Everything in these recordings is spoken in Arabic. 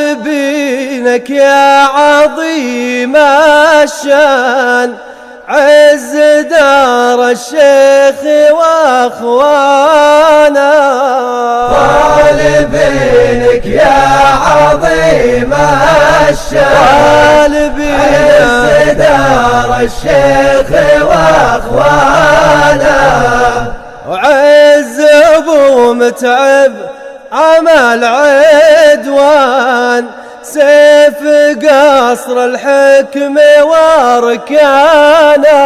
طالبينك يا عظيم الشان عز دار الشيخ واخوانا. طالبينك يا عظيم الشان عز دار الشيخ واخوانا. وعز ابو متعب عمل عدوان سيف قصر الحكم واركانا.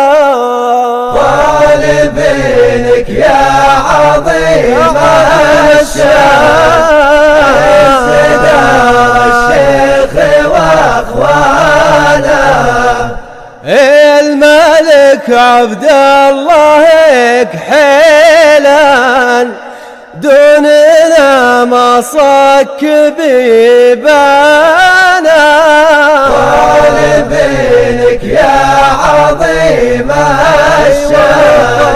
طالبينك يا عظيم الشان عز دار الشيخ واخوانا. الملك عبد الله كحيلان دوننا ما صك بيبانا. طالبينك يا عظيم الشان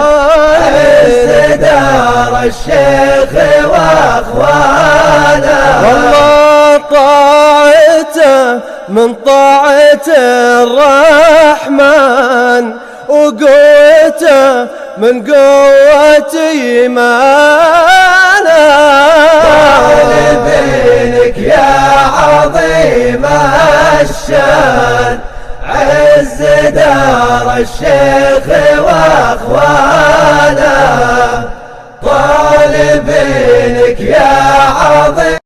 عز دار الشيخ واخوانا. والله طاعته من طاعة الرحمن وقوته من قوة إيمانا. طالبينك يا عظيم الشان عز دار الشيخ واخوانا. طالبينك يا عظيم